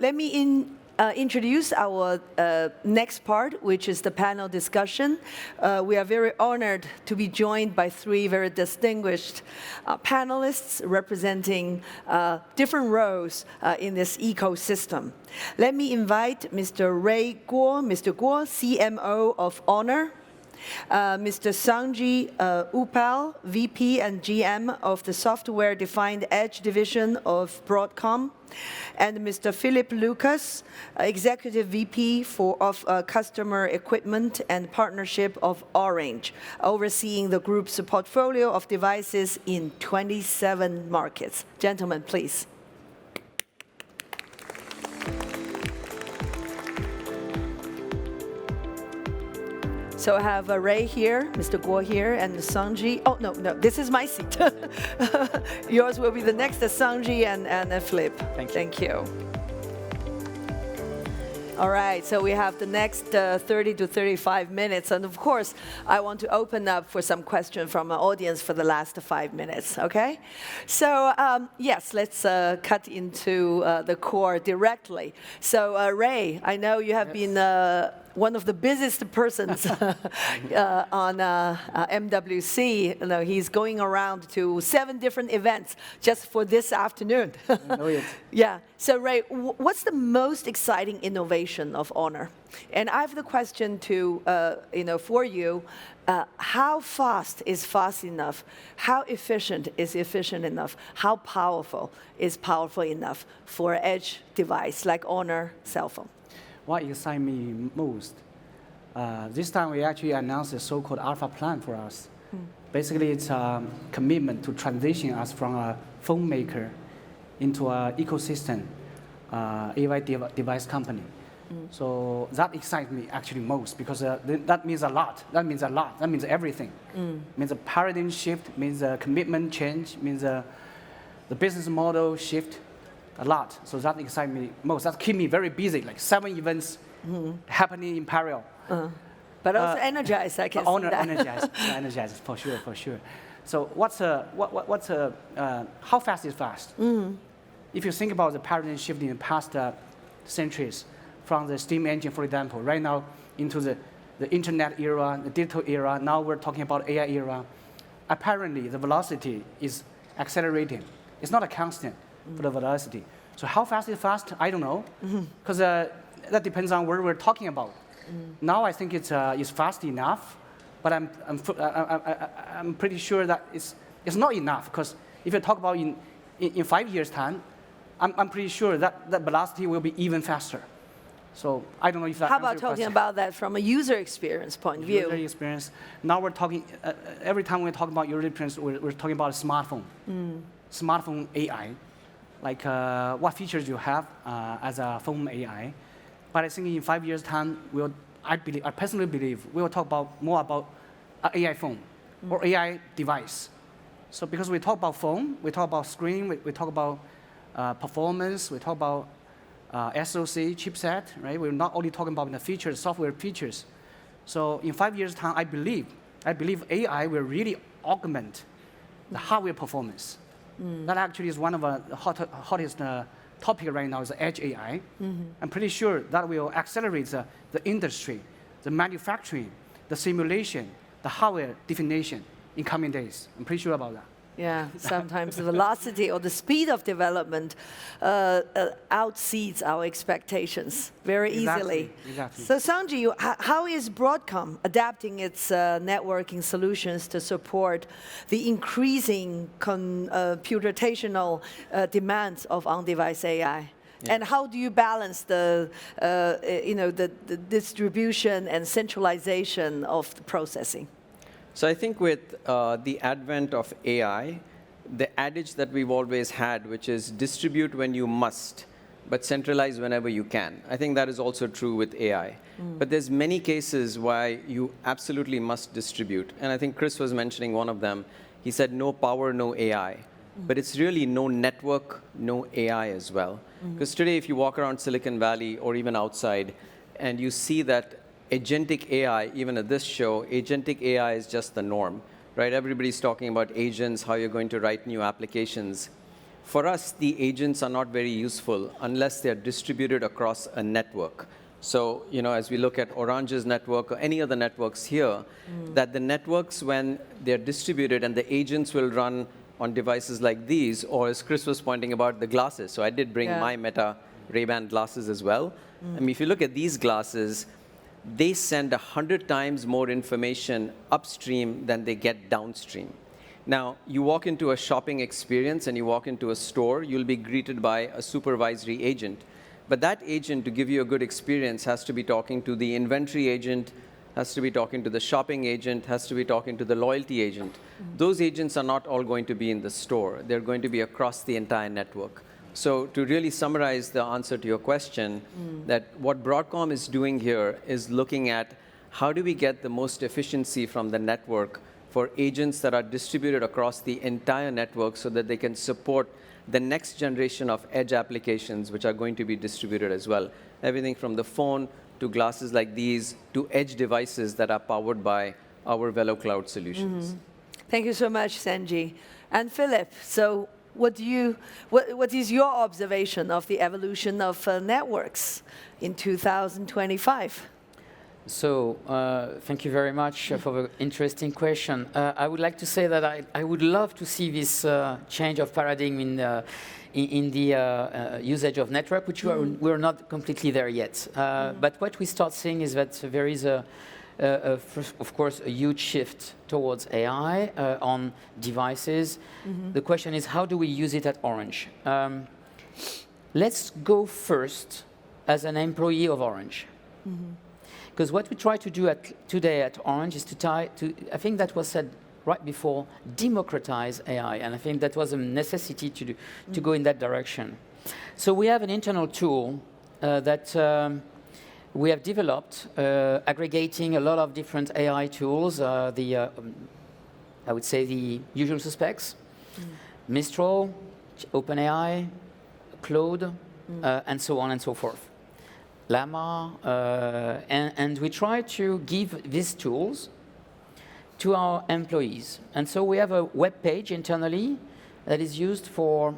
let me introduce our next part, which is the panel discussion. We are very honored to be joined by three very distinguished panelists representing different roles in this ecosystem. Let me invite Mr. Ray Guo, Mr. Guo, CMO of Honor, Mr. Sanjay Uppal, VP and GM of the Software-Defined Edge Division of Broadcom, and Mr. Philippe Lucas, Executive VP of Customer Equipment and Partnership of Orange, overseeing the group's portfolio of devices in 27 markets. Gentlemen, please. So I have Ray here, Mr. Guo here, and Sanjay. Oh, no, this is my seat. Yours will be the next, Sanjay and Philippe. Thank you. All right, so we have the next 30 to 35 minutes. And of course, I want to open up for some questions from our audience for the last 5 minutes, okay? So yes, let's cut into the core directly. So Ray, I know you have been one of the busiest persons on MWC. You know, he's going around to 7 different events just for this afternoon. Yeah. So Ray, what's the most exciting innovation of Honor? And I have the question to for you. How fast is fast enough? How efficient is efficient enough? How powerful is powerful enough for an edge device like Honor cell phone? What excites me most, this time we actually announced a so-called alpha plan for us. Basically, it's a commitment to transition us from a phone maker into an ecosystem, AI device company. So that excites me actually most because that means a lot. That means a lot. That means everything. Means a paradigm shift, means a commitment change, means the business model shift. A lot, so that excites me most. That keeps me very busy, like 7 events happening in parallel. But also energized, I can see that. Energized, for sure. So how fast is fast? If you think about the paradigm shift in the past centuries, from the steam engine, for example, right now into the internet era, the digital era, now we're talking about AI era, apparently the velocity is accelerating. It's not a constant. For the velocity. So how fast is fast? I don't know, because that depends on what we're talking about. Now I think it's fast enough, but I'm pretty sure that it's not enough, because if you talk about in 5 years' time, I'm pretty sure that the velocity will be even faster. So I don't know if that. How about talking about that from a user experience point of view? User experience. Now we're talking. Every time we talk about user experience, we're talking about a smartphone. Smartphone AI. Like what features you have as a phone AI. But I think in 5 years' time, I personally believe we will talk more about an AI phone or AI device. So because we talk about phone, we talk about screen, we talk about performance, we talk about SoC chipset, right? We're not only talking about the features, software features. So in 5 years' time, I believe AI will really augment the hardware performance. That actually is one of the hottest topic right now is the edge AI. I'm pretty sure that will accelerate the industry, the manufacturing, the simulation, the hardware definition in coming days. I'm pretty sure about that. Yeah, sometimes the velocity or the speed of development outseeds our expectations very easily. Exactly. So Sanjay, how is Broadcom adapting its networking solutions to support the increasing computational demands of on-device AI? Yeah. And how do you balance the distribution and centralization of the processing? So I think with the advent of AI, the adage that we've always had, which is distribute when you must, but centralize whenever you can. I think that is also true with AI. But there's many cases why you absolutely must distribute. And I think Chris was mentioning one of them. He said no power, no AI. But it's really no network, no AI as well. Because today, if you walk around Silicon Valley or even outside, and you see that agentic AI, even at this show, agentic AI is just the norm, right? Everybody's talking about agents, how you're going to write new applications. For us, the agents are not very useful unless they're distributed across a network. So, as we look at Orange's network or any other networks here, that the networks, when they're distributed and the agents will run on devices like these, or as Chris was pointing about, the glasses. So I did bring my Meta Ray-Ban glasses as well. I mean, if you look at these glasses, they send 100 times more information upstream than they get downstream. Now, you walk into a shopping experience and you walk into a store, you'll be greeted by a supervisory agent. But that agent, to give you a good experience, has to be talking to the inventory agent, has to be talking to the shopping agent, has to be talking to the loyalty agent. Those agents are not all going to be in the store. They're going to be across the entire network. So to really summarize the answer to your question, that what Broadcom is doing here is looking at how do we get the most efficiency from the network for agents that are distributed across the entire network so that they can support the next generation of edge applications, which are going to be distributed as well. Everything from the phone to glasses like these to edge devices that are powered by our VeloCloud solutions. Thank you so much, Sanjay. And Philippe, so what is your observation of the evolution of networks in 2025? So thank you very much for the interesting question. I would like to say that I would love to see this change of paradigm in the usage of network, which we're not completely there yet. But what we start seeing is that there is, of course, a huge shift towards AI on devices. The question is, how do we use it at Orange? Let's go first as an employee of Orange. Because what we try to do today at Orange is I think that was said right before, democratize AI. And I think that was a necessity to go in that direction. So we have an internal tool that we have developed, aggregating a lot of different AI tools, I would say the usual suspects, Mistral, OpenAI, Claude, and so on and so forth. Llama, and we try to give these tools to our employees. And so we have a web page internally that is used for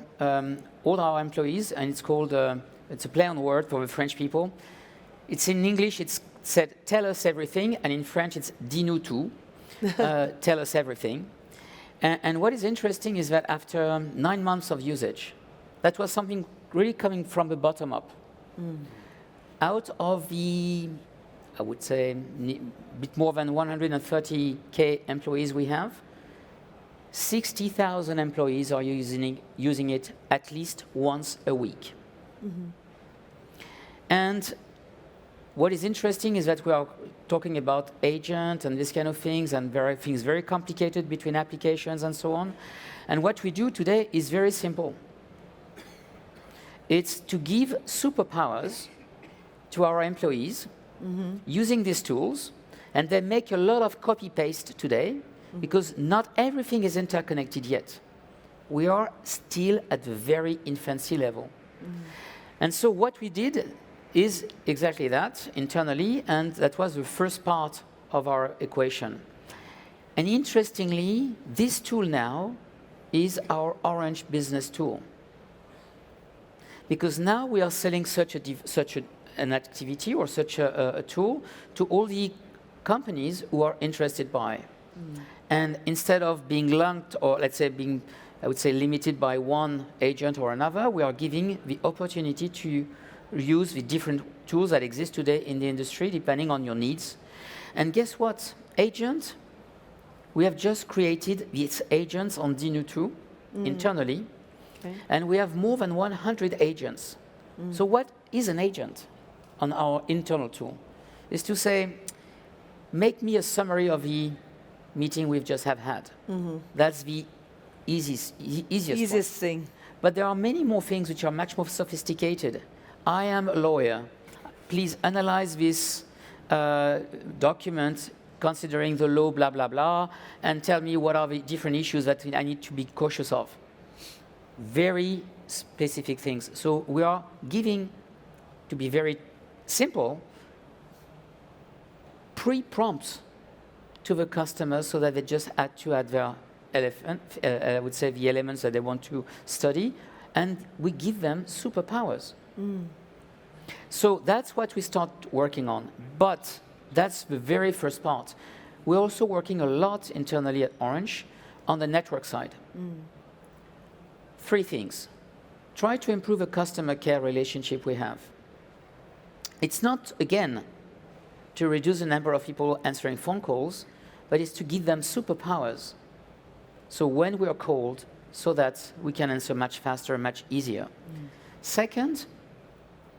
all our employees, and it's called, it's a play on word for the French people. It's in English, it's said, tell us everything, and in French, it's dis-nous tout, tell us everything. And what is interesting is that after 9 months of usage, that was something really coming from the bottom up. Out of the, I would say, a bit more than 130K employees we have, 60,000 employees are using it at least once a week. And what is interesting is that we are talking about agent and this kind of things, and things very complicated between applications and so on. And what we do today is very simple. It's to give superpowers to our employees using these tools, and they make a lot of copy-paste today because not everything is interconnected yet. We are still at the very infancy level. And so what we did is exactly that internally, and that was the first part of our equation. And interestingly, this tool now is our Orange business tool. Because now we are selling such an activity or such a tool to all the companies who are interested by. And instead of being lumped or, let's say, being, I would say, limited by one agent or another, we are giving the opportunity to use the different tools that exist today in the industry, depending on your needs. And guess what? Agent, we have just created these agents on dis-nous tout internally, and we have more than 100 agents. So what is an agent on our internal tool? Is to say, make me a summary of the meeting we've just had. That's the easiest thing. But there are many more things which are much more sophisticated. I am a lawyer. Please analyze this document considering the law, blah, blah, blah, and tell me what are the different issues that I need to be cautious of. Very specific things. So we are giving, to be very simple, pre-prompts to the customers so that they just had to add their I would say the elements that they want to study, and we give them superpowers. So that's what we start working on. But that's the very first part. We're also working a lot internally at Orange on the network side. 3 things. Try to improve the customer care relationship we have. It's not, again, to reduce the number of people answering phone calls, but it's to give them superpowers. So when we are called, so that we can answer much faster, much easier. Second,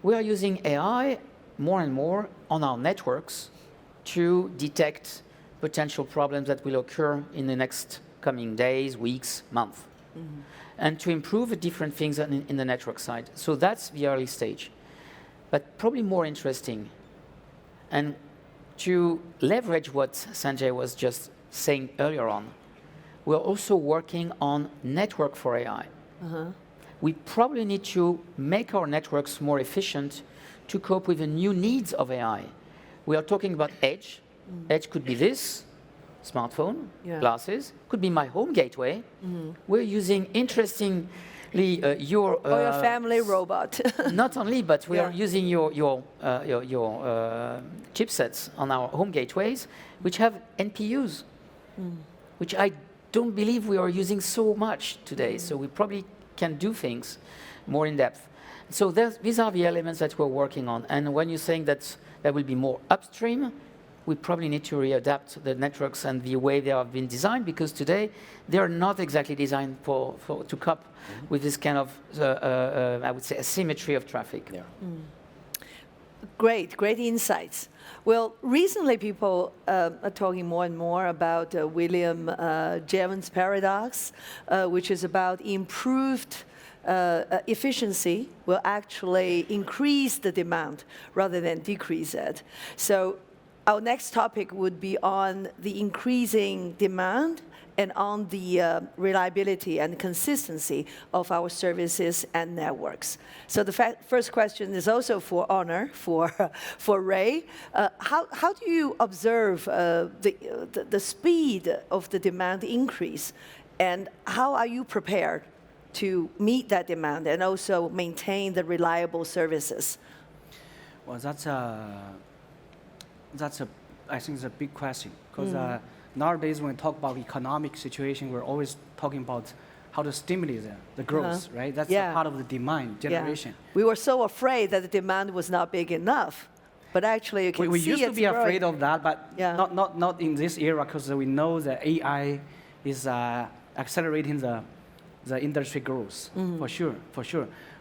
we are using AI more and more on our networks to detect potential problems that will occur in the next coming days, weeks, months, and to improve the different things in the network side. So that's the early stage. But probably more interesting, and to leverage what Sanjay was just saying earlier on, we're also working on network for AI. We probably need to make our networks more efficient to cope with the new needs of AI. We are talking about edge. Edge could be this, smartphone, glasses, could be my home gateway. We're using, interestingly, your... or your family robot. Not only, but we are using your chipsets on our home gateways, which have NPUs, which I don't believe we are using so much today. So we probably can do things more in depth. So these are the elements that we're working on. And when you're saying that there will be more upstream, we probably need to readapt the networks and the way they have been designed, because today they are not exactly designed to cope with this kind of, I would say, asymmetry of traffic. Great insights. Well, recently people are talking more and more about William Jevons paradox, which is about improved efficiency will actually increase the demand rather than decrease it. So our next topic would be on the increasing demand and on the reliability and consistency of our services and networks. So the first question is also for Honor, for Ray. How do you observe the speed of the demand increase, and how are you prepared to meet that demand and also maintain the reliable services? Well, I think it's a big question, because nowadays when we talk about economic situation, we're always talking about how to stimulate the growth, right? That's a part of the demand generation. We were so afraid that the demand was not big enough, but actually you can we see used to be growing. afraid of that, but not in this era, because we know that AI is accelerating the industry growth, for sure.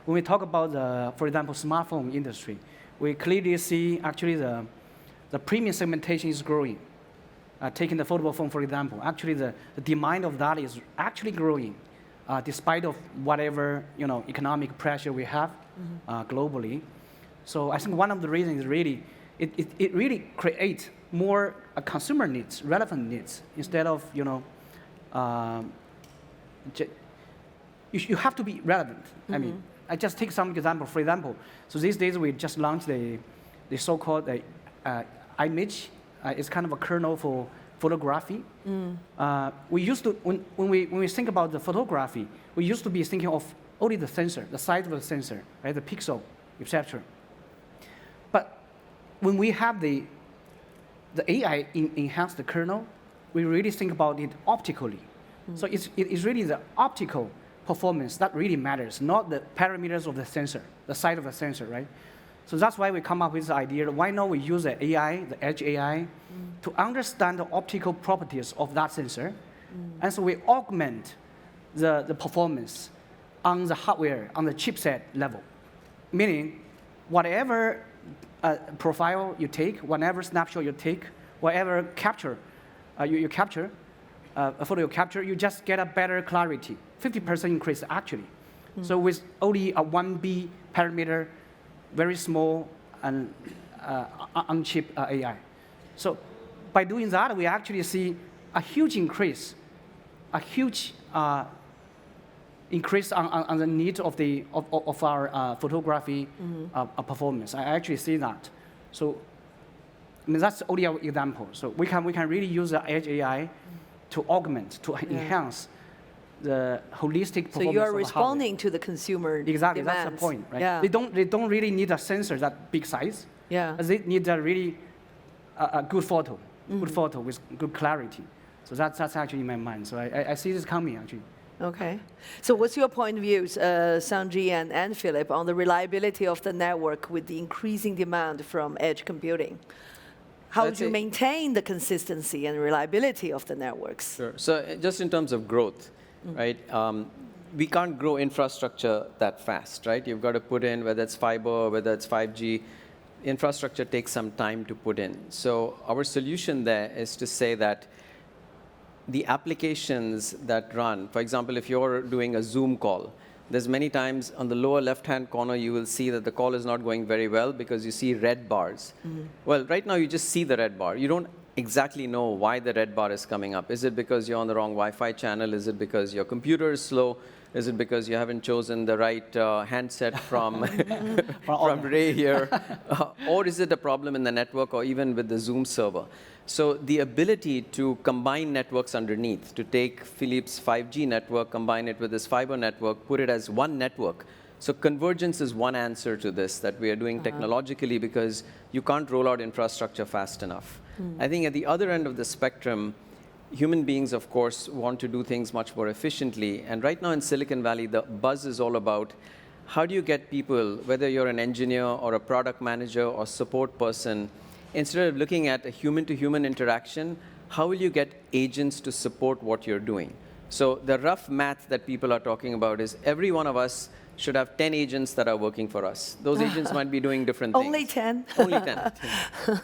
When we talk about for example, smartphone industry, we clearly see actually the premium segmentation is growing. Taking the foldable phone, for example, actually the demand of that is actually growing, despite of whatever economic pressure we have globally. So I think one of the reasons is really it really creates more consumer needs, relevant needs, instead of you have to be relevant. I mean, I just take some example. For example, so these days we just launched the so-called image. It's kind of a kernel for photography. We used to, when we think about the photography, we used to be thinking of only the sensor, the size of the sensor, right, the pixel, etc. But when we have the AI enhance the kernel, we really think about it optically. So it's really the optical performance that really matters, not the parameters of the sensor, the size of the sensor, right? So that's why we come up with the idea, why not we use the AI, the edge AI, to understand the optical properties of that sensor. And so we augment the performance on the hardware, on the chipset level. Meaning, whatever profile you take, whatever snapshot you take, whatever capture you capture, a photo you capture, you just get a better clarity, 50% increase actually. So with only a 1B parameter, very small and on-chip AI. So by doing that, we actually see a huge increase, on the need of our photography performance. I actually see that. So I mean, that's only an example. So we can really use the edge AI to augment, to enhance the holistic performance. So you are of the responding to the consumer exactly, demands. that's the point, right? Yeah. They don't really need a sensor that big size. Yeah. They need a really a good photo, good photo with good clarity. So that's actually in my mind. So I see this coming actually. Okay. So what's your point of view, Sanjay and Philippe, on the reliability of the network with the increasing demand from edge computing? How do you maintain the consistency and reliability of the networks? Sure. So just in terms of growth, right? We can't grow infrastructure that fast, right? You've got to put in, whether it's fiber or whether it's 5G, infrastructure takes some time to put in. So our solution there is to say that the applications that run, for example, if you're doing a Zoom call, there's many times on the lower left-hand corner, you will see that the call is not going very well because you see red bars. Well, right now you just see the red bar. You don't exactly know why the red bar is coming up. Is it because you're on the wrong Wi-Fi channel? Is it because your computer is slow? Is it because you haven't chosen the right handset from, from Ray here? Or is it a problem in the network or even with the Zoom server? So the ability to combine networks underneath, to take Philippe's 5G network, combine it with his fiber network, put it as one network. So convergence is one answer to this that we are doing technologically because you can't roll out infrastructure fast enough. I think at the other end of the spectrum, human beings, of course, want to do things much more efficiently. And right now in Silicon Valley, the buzz is all about how do you get people, whether you're an engineer or a product manager or support person, instead of looking at a human-to-human interaction, how will you get agents to support what you're doing? So the rough math that people are talking about is every one of us should have 10 agents that are working for us. Those agents might be doing different things. Only 10? Only 10.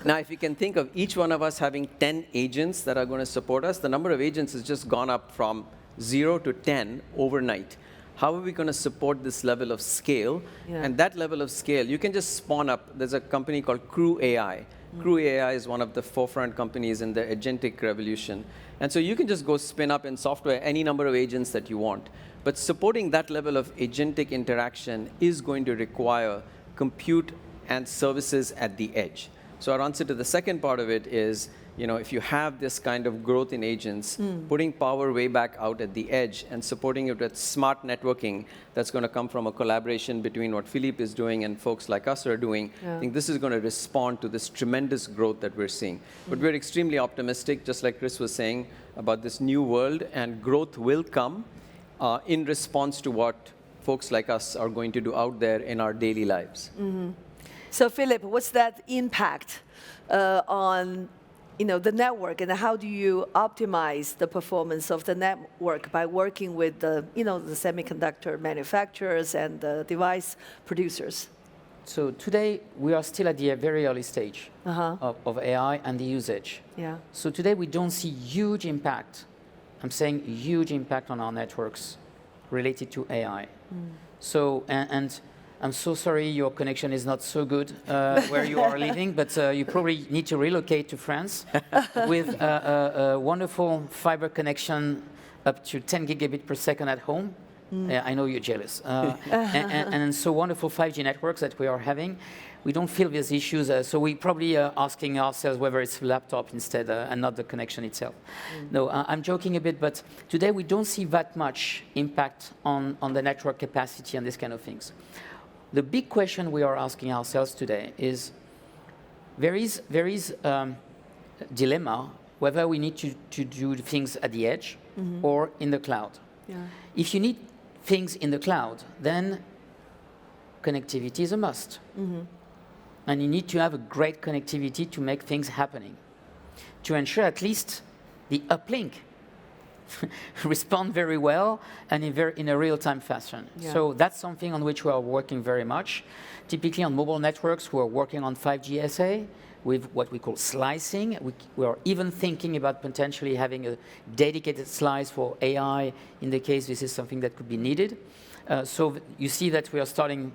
Now, if you can think of each one of us having 10 agents that are going to support us, the number of agents has just gone up from 0 to 10 overnight. How are we going to support this level of scale? Yeah. And that level of scale, you can just spawn up. There's a company called Crew AI. Crew AI is one of the forefront companies in the agentic revolution. And so you can just go spin up in software any number of agents that you want. But supporting that level of agentic interaction is going to require compute and services at the edge. So our answer to the second part of it is, if you have this kind of growth in agents, putting power way back out at the edge and supporting it with smart networking that's going to come from a collaboration between what Philippe is doing and folks like us are doing, I think this is going to respond to this tremendous growth that we're seeing. But we're extremely optimistic, just like Chris was saying, about this new world, and growth will come in response to what folks like us are going to do out there in our daily lives. So Philippe, what's that impact on the network, and how do you optimize the performance of the network by working with the semiconductor manufacturers and the device producers? So today we are still at the very early stage of AI and the usage. Yeah. So today we don't see huge impact. I'm saying huge impact on our networks related to AI. So and I'm so sorry your connection is not so good where you are living, but you probably need to relocate to France with a wonderful fiber connection up to 10 gigabit per second at home. I know you're jealous. And so wonderful 5G networks that we are having. We don't feel these issues, so we probably are asking ourselves whether it's laptop instead and not the connection itself. No, I'm joking a bit, but today we don't see that much impact on the network capacity and these kind of things. The big question we are asking ourselves today is, there is dilemma whether we need to do things at the edge or in the cloud. Yeah. If you need things in the cloud, then connectivity is a must. And you need to have a great connectivity to make things happening, to ensure at least the uplink respond very well and in a real-time fashion. Yeah. So that's something on which we are working very much. Typically on mobile networks, we're working on 5G SA with what we call slicing. We are even thinking about potentially having a dedicated slice for AI in the case this is something that could be needed. So you see that we are starting,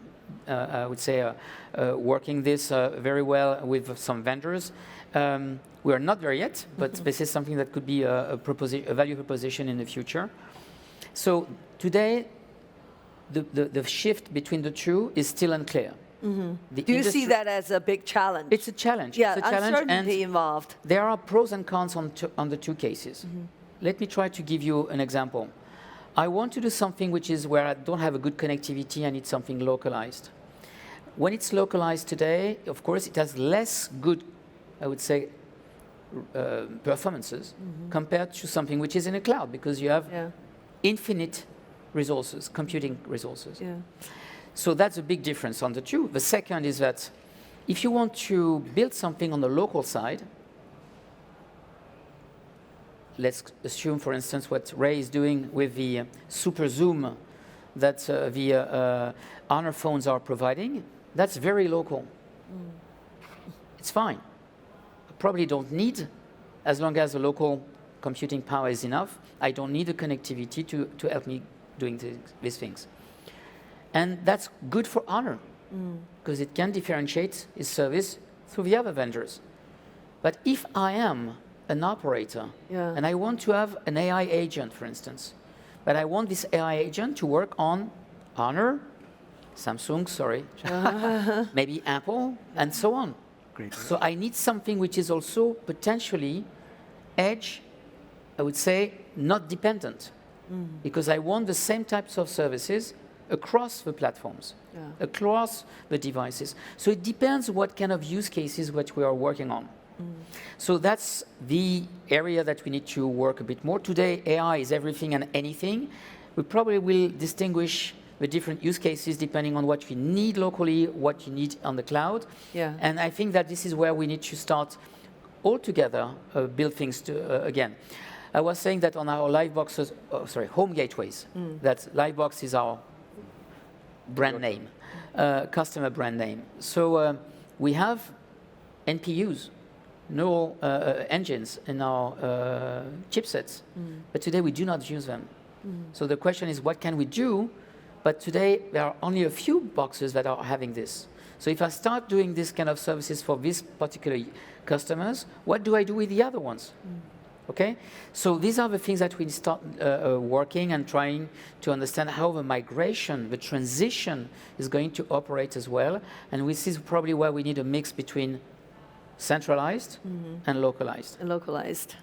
I would say, working this very well with some vendors. We are not there yet, but this is something that could be a value proposition in the future. So today, the shift between the two is still unclear. Do you see that as a big challenge? It's a challenge. Yeah, it's a challenge, uncertainty involved. There are pros and cons on the two cases. Let me try to give you an example. I want to do something which is where I don't have a good connectivity, I need something localized. When it's localized today, of course, it has less good, I would say, performances compared to something which is in a cloud, because you have infinite resources, computing resources. Yeah. So that's a big difference on the two. The second is that if you want to build something on the local side, let's assume, for instance, what Ray is doing with the super zoom that the Honor phones are providing. That's very local. It's fine. I probably don't need, as long as the local computing power is enough, I don't need the connectivity to help me doing these things. And that's good for Honor, because it can differentiate its service through the other vendors. But if I am an operator, and I want to have an AI agent, for instance, but I want this AI agent to work on Honor, Samsung, sorry, maybe Apple, and so on. Great. So I need something which is also potentially edge, I would say, not dependent, because I want the same types of services across the platforms, across the devices. So it depends what kind of use cases which we are working on. So that's the area that we need to work a bit more. Today, AI is everything and anything. We probably will distinguish the different use cases depending on what you need locally, what you need on the cloud. And I think that this is where we need to start all together, build things again. I was saying that on our Liveboxes, home gateways, that Livebox is our brand name, customer brand name. So we have NPUs, neural engines in our chipsets, but today we do not use them. So the question is, what can we do? But today there are only a few boxes that are having this. So if I start doing this kind of services for these particular customers, what do I do with the other ones? Okay, so these are the things that we start working and trying to understand how the migration, the transition is going to operate as well. And this is probably where we need a mix between centralized and localized. And localized.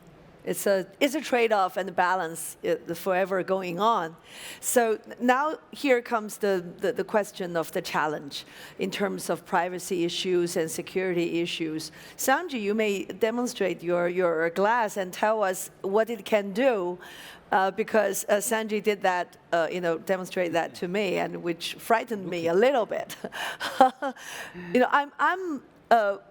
It's a trade-off and a balance forever going on. So now here comes the question of the challenge in terms of privacy issues and security issues. Sanjay, you may demonstrate your glass and tell us what it can do, because Sanjay did that, demonstrate that to me, and which frightened me a little bit. I'm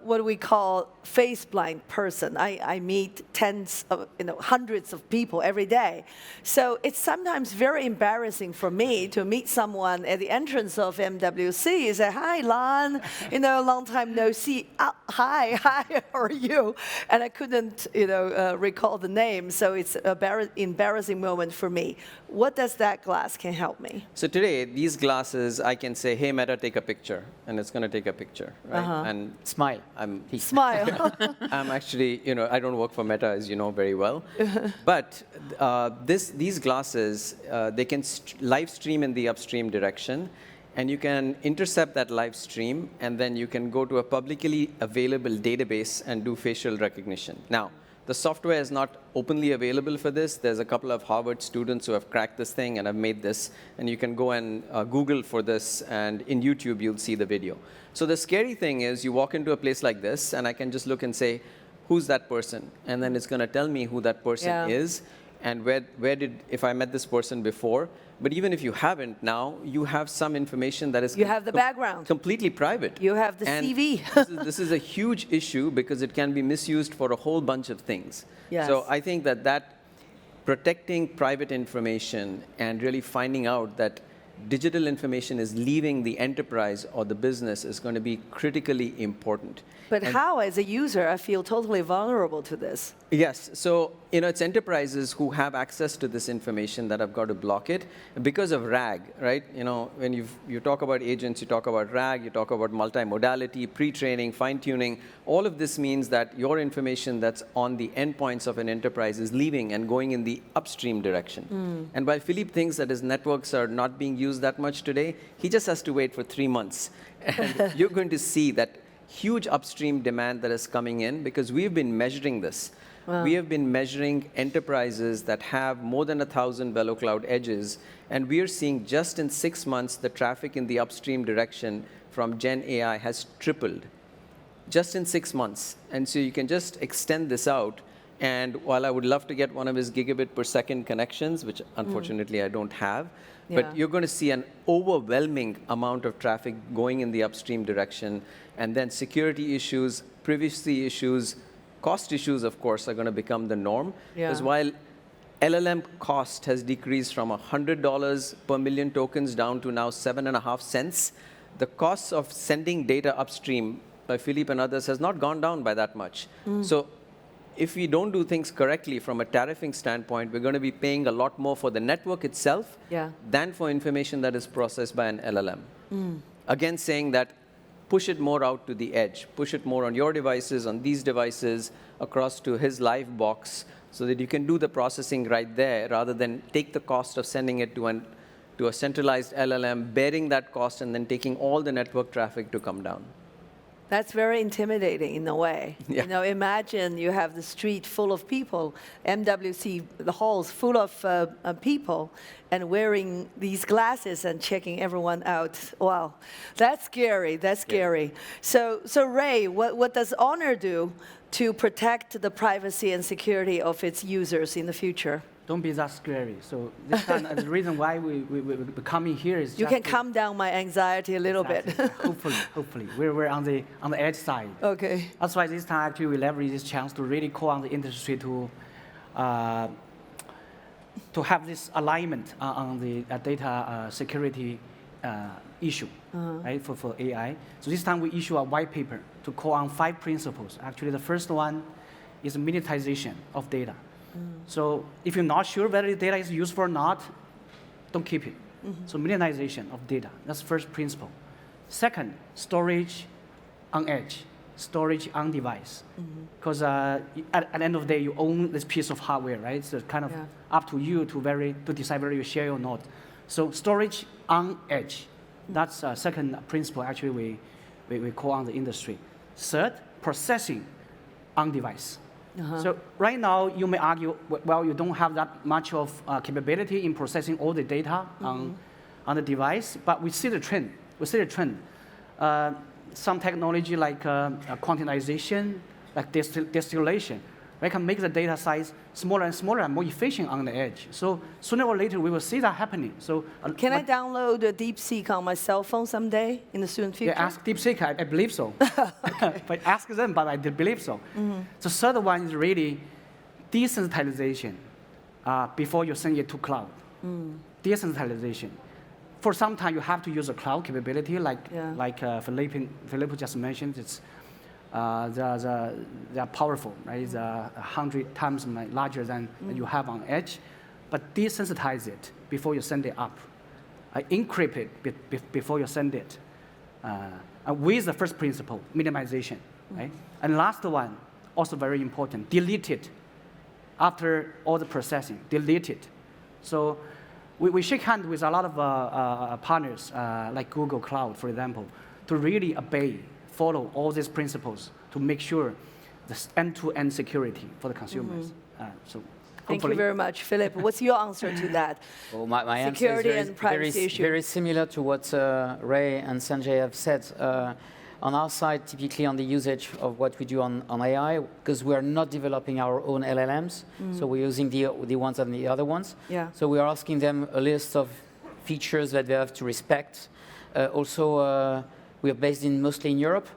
what we call face-blind person. I meet tens of, hundreds of people every day. So it's sometimes very embarrassing for me to meet someone at the entrance of MWC and say, "Hi, Lon, long time no see. Hi, how are you?" And I couldn't, recall the name. So it's an embarrassing moment for me. What does that glass can help me? So today, these glasses, I can say, "Hey, Meta, take a picture," and it's going to take a picture, right? And smile. Smile. I'm actually, I don't work for Meta, as you know very well. But these glasses, they can live stream in the upstream direction, and you can intercept that live stream, and then you can go to a publicly available database and do facial recognition. Now, the software is not openly available for this. There's a couple of Harvard students who have cracked this thing and have made this. And you can go and Google for this, and in YouTube, you'll see the video. So the scary thing is you walk into a place like this, and I can just look and say, "Who's that person?" And then it's going to tell me who that person is, and if I met this person before. But even if you haven't, now you have some information that is you have the background, completely private. You have the and CV. this is a huge issue because it can be misused for a whole bunch of things. Yes. So I think that protecting private information and really finding out that digital information is leaving the enterprise or the business is going to be critically important. But how, as a user, I feel totally vulnerable to this? Yes. So, it's enterprises who have access to this information that have got to block it because of RAG, right? When you talk about agents, you talk about RAG, you talk about multimodality, pre-training, fine-tuning. All of this means that your information that's on the endpoints of an enterprise is leaving and going in the upstream direction. And while Philippe thinks that his networks are not being used that much today, he just has to wait for 3 months. And you're going to see that huge upstream demand that is coming in because we've been measuring this. Wow. We have been measuring enterprises that have more than 1,000 VeloCloud edges, and we are seeing just in 6 months, the traffic in the upstream direction from Gen AI has tripled, just in 6 months. And so you can just extend this out. And while I would love to get one of his gigabit per second connections, which unfortunately I don't have, but you're going to see an overwhelming amount of traffic going in the upstream direction. And then security issues, privacy issues, cost issues, of course, are going to become the norm. Because while LLM cost has decreased from $100 per million tokens down to now 7.5 cents, the cost of sending data upstream by Philippe and others has not gone down by that much. So if we don't do things correctly from a tariffing standpoint, we're going to be paying a lot more for the network itself than for information that is processed by an LLM. Again, saying that push it more out to the edge, push it more on your devices, on these devices, across to his live box, so that you can do the processing right there, rather than take the cost of sending it to a centralized LLM, bearing that cost, and then taking all the network traffic to come down. That's very intimidating in a way. Yeah. You know, imagine you have the street full of people, MWC, the halls full of people, and wearing these glasses and checking everyone out. Wow, that's scary. That's scary. So Ray, what does Honor do to protect the privacy and security of its users in the future? Don't be that scary. So this kind of, the reason why we're coming here is You can calm down my anxiety a little bit. Hopefully. We're on the edge side. Okay. That's why this time actually we leverage this chance to really call on the industry to have this alignment on the data security issue, right, for AI. So this time we issue a white paper to call on 5 principles. Actually, the first one is minitization of data. So if you're not sure whether the data is useful or not, don't keep it. So minimization of data, that's the first principle. Second, storage on edge, storage on device. Because at the end of the day, you own this piece of hardware, right? So it's kind of up to you to decide whether you share or not. So storage on edge, that's a second principle actually we call on the industry. Third, processing on device. So right now, you may argue, well, you don't have that much of capability in processing all the data on the device, but we see the trend. Some technology like quantization, like distillation, we can make the data size smaller and smaller and more efficient on the edge. So sooner or later, we will see that happening. So can I download a DeepSeek on my cell phone someday in the soon future? Yeah, ask DeepSeek, I believe so. But ask them, but I believe so. The third one is really desensitization before you send it to cloud. Desensitization. For some time, you have to use a cloud capability, like Philippe just mentioned. It's they're powerful, right? It's 100 times larger than you have on edge. But desensitize it before you send it up. Encrypt it before you send it. With the first principle, minimization, right? And last one, also very important, delete it after all the processing, delete it. So we shake hands with a lot of partners, like Google Cloud, for example, to really follow all these principles to make sure the end-to-end security for the consumers. Thank you very much, Philippe. What's your answer to that? Well, my answer Security is and privacy issue. very similar to what Ray and Sanjay have said. On our side, typically on the usage of what we do on AI, because we are not developing our own LLMs, so we're using the ones and the other ones. So we are asking them a list of features that they have to respect. Also, we are based mostly in Europe.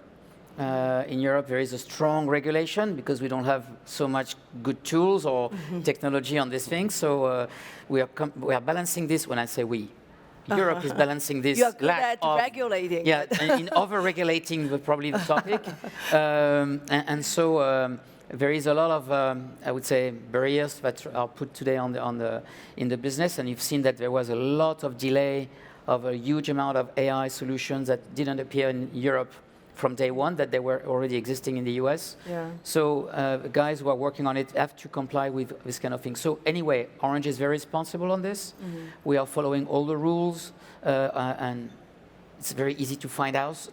In Europe, there is a strong regulation because we don't have so much good tools or technology on these things. So we are balancing this. When I say we, Europe is balancing this. You're good at regulating. Yeah, in over-regulating probably the topic. And so there is a lot of, I would say, barriers that are put today in the business. And you've seen that there was a lot of delay of a huge amount of AI solutions that didn't appear in Europe from day one, that they were already existing in the US. So guys who are working on it have to comply with this kind of thing. So anyway, Orange is very responsible on this. We are following all the rules, and it's very easy to find us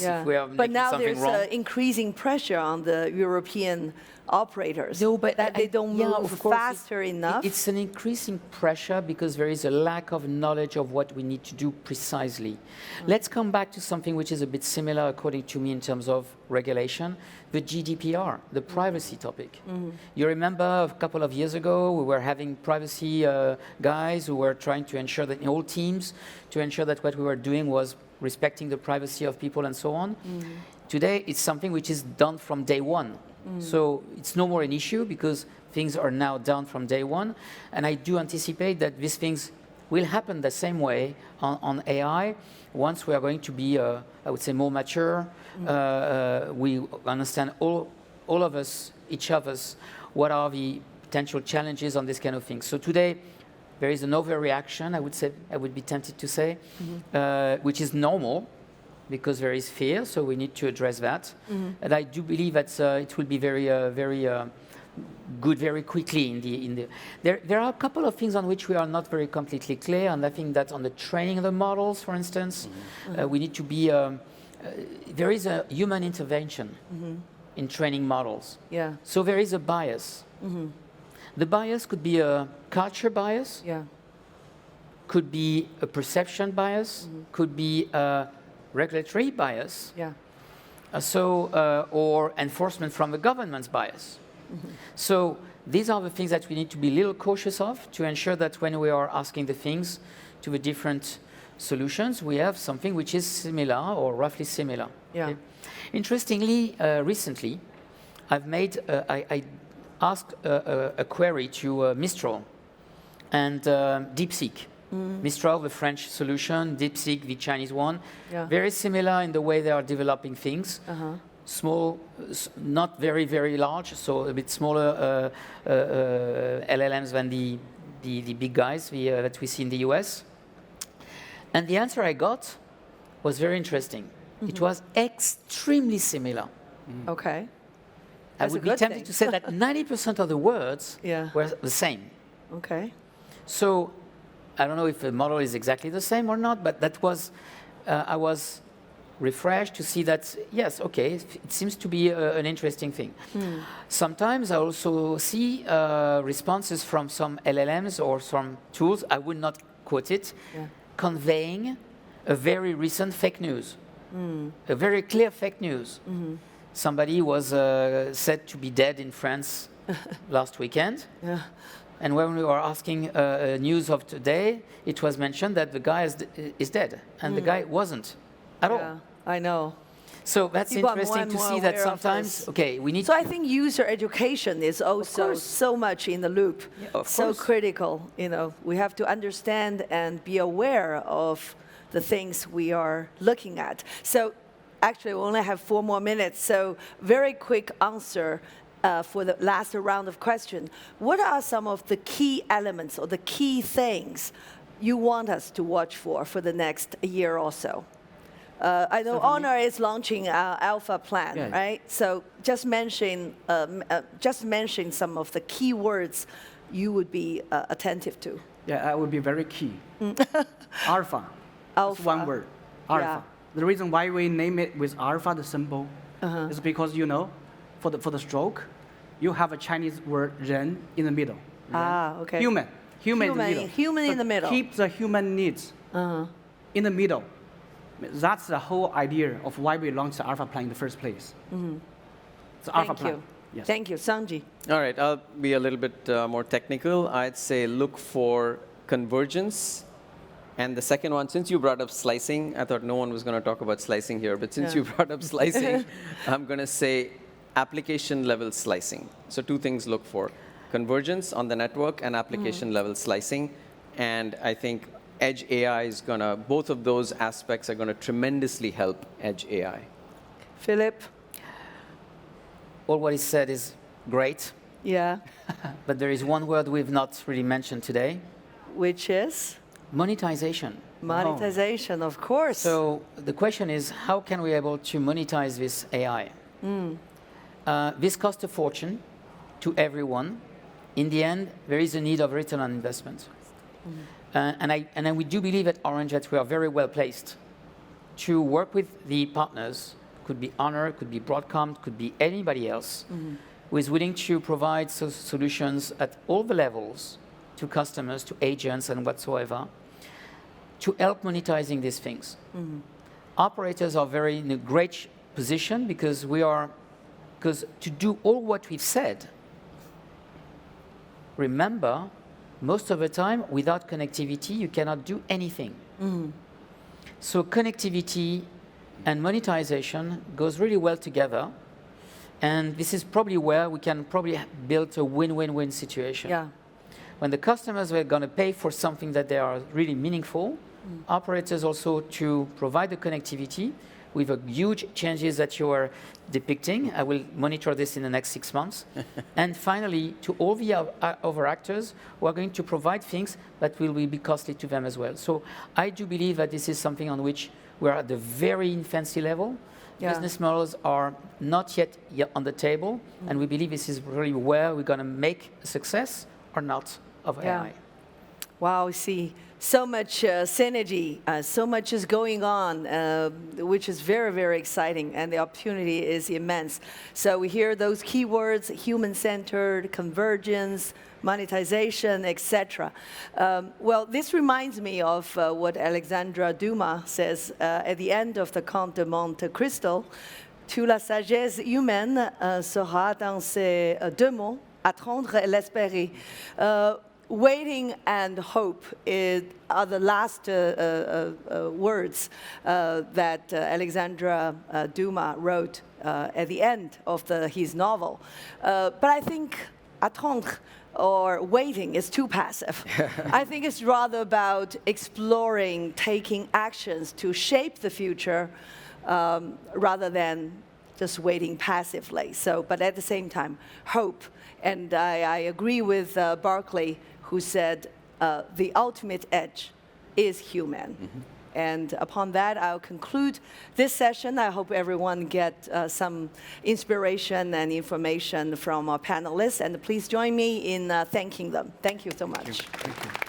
Yeah. if we are But making now something there's wrong. increasing pressure on the European operators No, but that they don't yeah, move of course, faster enough. It's an increasing pressure because there is a lack of knowledge of what we need to do precisely. Let's come back to something which is a bit similar, according to me, in terms of regulation, the GDPR, the privacy topic. You remember a couple of years ago, we were having privacy guys who were trying to ensure that in all teams, to ensure that what we were doing was respecting the privacy of people and so on. Today, it's something which is done from day one. So it's no more an issue because things are now done from day one. And I do anticipate that these things will happen the same way on AI once we are going to be, I would say, more mature. We understand all of us, each of us, what are the potential challenges on this kind of thing. So today, there is an overreaction, I would say, I would be tempted to say, which is normal, because there is fear, so we need to address that. And I do believe that it will be very good very quickly. There are a couple of things on which we are not very completely clear, and I think that on the training of the models, for instance, we need to be, there is a human intervention in training models. Yeah. So there is a bias. The bias could be a culture bias, Yeah. could be a perception bias, could be a regulatory bias, Yeah. or enforcement from the government's bias. So these are the things that we need to be a little cautious of to ensure that when we are asking the things to the different solutions, we have something which is similar or roughly similar. Yeah. Interestingly, recently, I asked a query to Mistral and DeepSeek. Mistral, the French solution, DeepSeek, the Chinese one, very similar in the way they are developing things. Small, not very, very large, so a bit smaller LLMs than the big guys that we see in the US. And the answer I got was very interesting. It was extremely similar. Okay. I That's a would be good tempted thing. to say that 90% of the words were the same. Okay. So I don't know if the model is exactly the same or not, but that was, I was refreshed to see that, yes, okay, it seems to be an interesting thing. Sometimes I also see responses from some LLMs or some tools, I would not quote it, conveying a very recent fake news, a very clear fake news. Somebody was said to be dead in France last weekend. And when we were asking news of today, it was mentioned that the guy is dead, and the guy wasn't at all. I know. So that's People are interesting more to and see more that aware of sometimes, this. okay, we need So to... I think user education is also so much in the loop, so critical. You know, we have to understand and be aware of the things we are looking at. So actually, we only have 4 more minutes. So very quick answer for the last round of questions. What are some of the key elements or the key things you want us to watch for the next year or so? I know Honor is launching Alpha Plan, right? So just mention some of the key words you would be attentive to. Yeah, that would be very key. Alpha. Alpha. It's one word. Alpha. Yeah. The reason why we name it with alpha, the symbol, is because, you know, for the stroke, you have a Chinese word 人 in the middle. Okay. Human in the middle. Human in the middle. Keep the human needs in the middle. That's the whole idea of why we launched the Alpha Plan in the first place. It's Alpha Plan. You. Yes. Thank you, Sanjay. All right, I'll be a little bit more technical. I'd say look for convergence. And the second one, since you brought up slicing, I thought no one was going to talk about slicing here, but since you brought up slicing, I'm going to say application level slicing. So 2 things look for: convergence on the network and application level slicing. And I think Edge AI is going to, both of those aspects are going to tremendously help Edge AI. Philippe? All what is said is great, Yeah. but there is one word we've not really mentioned today. Which is? Monetization. Monetization, of course. So the question is, how can we be able to monetize this AI? This costs a fortune to everyone. In the end, there is a need of return on investment. And we do believe at Orange that we are very well placed to work with the partners, could be Honor, could be Broadcom, could be anybody else, who is willing to provide solutions at all the levels to customers, to agents and whatsoever, to help monetizing these things. Operators are very in a great position because to do all what we've said, remember, most of the time, without connectivity, you cannot do anything. So connectivity and monetization goes really well together. And this is probably where we can probably build a win-win-win situation. Yeah. When the customers are going to pay for something that they are really meaningful, operators also to provide the connectivity with the huge changes that you are depicting. I will monitor this in the next 6 months. And finally, to all the other actors who are going to provide things that will be costly to them as well. So I do believe that this is something on which we're at the very infancy level. Yeah. Business models are not yet on the table, and we believe this is really where we're going to make a success or not of AI. Wow, we see so much synergy, so much is going on, which is very, very exciting, and the opportunity is immense. So we hear those keywords: human-centered, convergence, monetization, etc. Well, this reminds me of what Alexandra Dumas says at the end of the Conte de Monte Cristo. Toute la sagesse humaine sera dans ces deux mots, attendre et l'espérer. Waiting and hope are the last words that Alexandra Dumas wrote at the end of his novel. But I think attendre or waiting is too passive. I think it's rather about exploring, taking actions to shape the future rather than just waiting passively. So, but at the same time, hope. And I agree with Barclay, who said the ultimate edge is human. And upon that, I'll conclude this session. I hope everyone get some inspiration and information from our panelists. And please join me in thanking them. Thank you so much. Thank you.